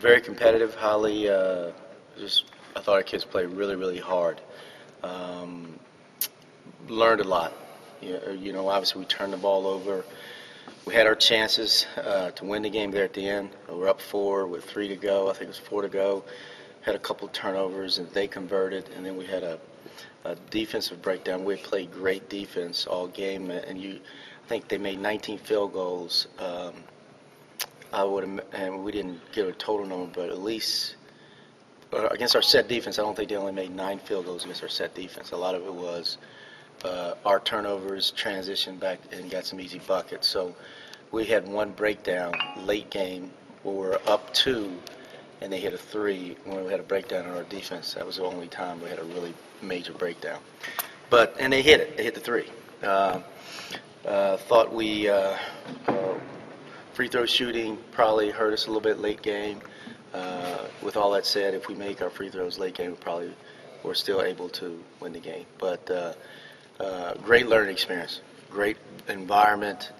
very competitive, highly. I thought our kids played really, really hard. Um, Learned a lot. Obviously we turned the ball over. We had our chances to win the game there at the end. We were up 4 with 3 to go. I think it was 4 to go. Had a couple of turnovers and they converted, and then we had a defensive breakdown. We played great defense all game, and I think they made 19 field goals. And we didn't give a total number, but at least against our set defense, I don't think they only made 9 field goals against our set defense. A lot of it was our turnovers, transition back, and got some easy buckets. So we had one breakdown late game where we're up 2, and they hit a 3 when we had a breakdown on our defense. That was the only time we had a really major breakdown. And they hit it. They hit the 3. Thought we free throw shooting probably hurt us a little bit late game. With all that said, if we make our free throws late game, we're still able to win the game. But great learning experience, great environment.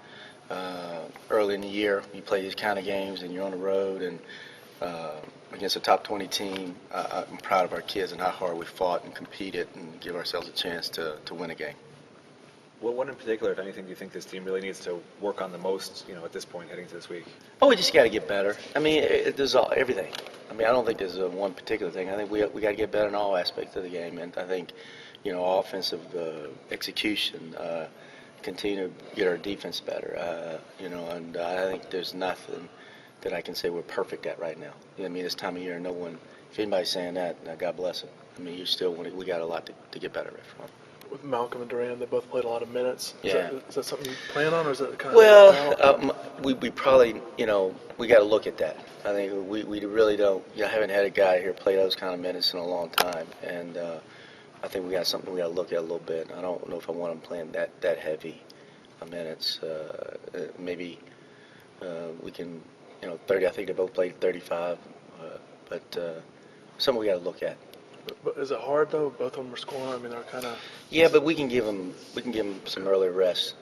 Early in the year, you play these kind of games, and you're on the road and against a top 20 team. I'm proud of our kids and how hard we fought and competed and give ourselves a chance to win a game. Well, what in particular, if anything, do you think this team really needs to work on the most, at this point heading to this week? Oh, we just got to get better. I mean, there's everything. I mean, I don't think there's one particular thing. I think we got to get better in all aspects of the game, and I think, offensive execution, continue to get our defense better, and I think there's nothing that I can say we're perfect at right now. I mean, this time of year, no one, if anybody's saying that, God bless them. I mean, we got a lot to get better at from. With Malcolm and Duran, they both played a lot of minutes. Yeah. Is that something you plan on, or is it kind of? Well, we probably, we got to look at that. I think we really don't. Haven't had a guy here play those kind of minutes in a long time, and I think we got something we got to look at a little bit. I don't know if I want them playing that heavy minutes. Maybe we can, 30. I think they both played 35, but something we got to look at. But is it hard though? Both of them are scoring. I mean, they're kind of. Yeah, but we can give them some early rest,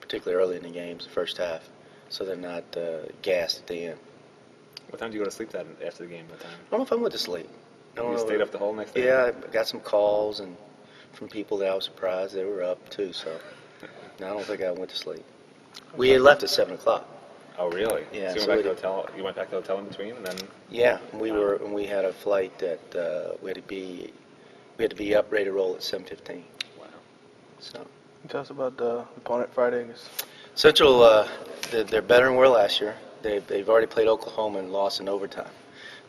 particularly early in the games, the first half, so they're not gassed at the end. What time do you go to sleep after the game? What time? I don't know if I went to sleep. You stayed up the whole next day? Yeah, I got some calls and from people that I was surprised they were up too. So no, I don't think I went to sleep. We had left at 7:00. Oh, really? Yeah. So you went back to the hotel in between, and then? Yeah, we had a flight that we had to be up ready to roll at 7:15. Wow. So. Tell us about the opponent Friday. Central, they're better than we were last year. They've already played Oklahoma and lost in overtime.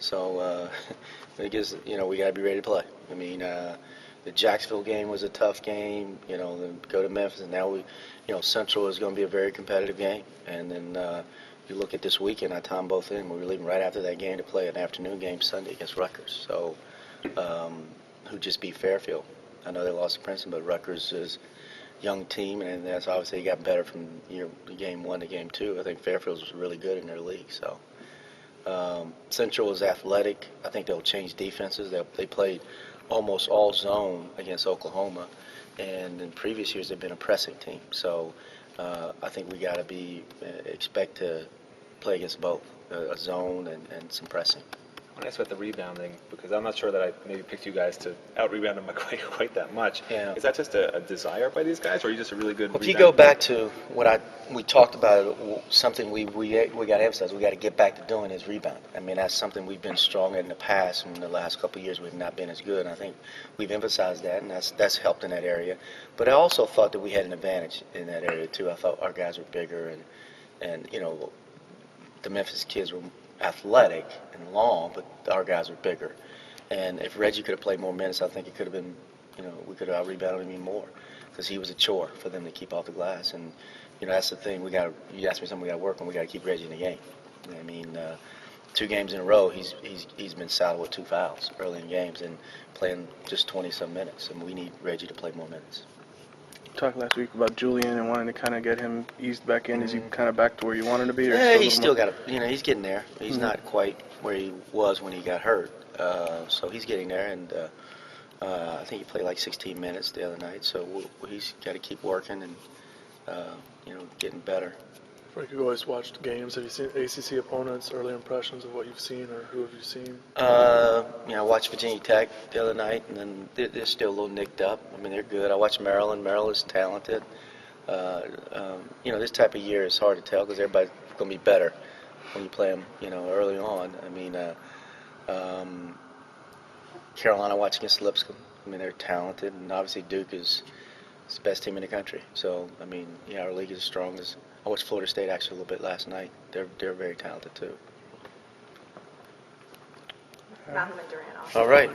So it gives, we got to be ready to play. I mean, the Jacksonville game was a tough game. Then go to Memphis, and now Central is going to be a very competitive game. And then you look at this weekend, I timed both in. We were leaving right after that game to play an afternoon game Sunday against Rutgers. So who just beat Fairfield. I know they lost to Princeton, but Rutgers is young team, and that's obviously got better from game 1 to game 2. I think Fairfield was really good in their league. So Central is athletic. I think they'll change defenses. They played almost all zone against Oklahoma, and in previous years they've been a pressing team. So I think we got to expect to play against both a zone and some pressing. I want to ask about the rebounding, because I'm not sure that I maybe picked you guys to out-rebound them quite that much. Yeah. Is that just a desire by these guys, or are you just a really good Well, if rebounder? you go back to what we talked about, something we got to emphasize, we got to get back to doing is rebound. I mean, that's something we've been strong in the past, and in the last couple of years we've not been as good. And I think we've emphasized that, and that's helped in that area. But I also thought that we had an advantage in that area too. I thought our guys were bigger, and the Memphis kids were athletic and long, but our guys were bigger. And if Reggie could have played more minutes, I think it could have been, we could have out-rebounded him even more, because he was a chore for them to keep off the glass. And that's the thing. You asked me something we got to work on. We got to keep Reggie in the game. I mean, 2 games in a row, he's been saddled with 2 fouls early in games and playing just 20-some minutes. And we need Reggie to play more minutes. Talked last week about Julian and wanting to kind of get him eased back in. Is he kind of back to where you wanted to be? Or Yeah, he's still got he's getting there. He's not quite where he was when he got hurt. So he's getting there, and I think he played like 16 minutes the other night. So he's got to keep working and getting better. Frank, you always watched games. Have you seen ACC opponents? Early impressions of what you've seen, or who have you seen? I watched Virginia Tech the other night, and then they're still a little nicked up. I mean, they're good. I watched Maryland. Maryland's talented. This type of year is hard to tell because everybody's going to be better when you play them, early on. I mean, Carolina watched against Lipscomb. I mean, they're talented, and obviously Duke is the best team in the country. So, I mean, our league is as strong as. I watched Florida State actually a little bit last night. They're very talented too. Malcolm and Durant. All right.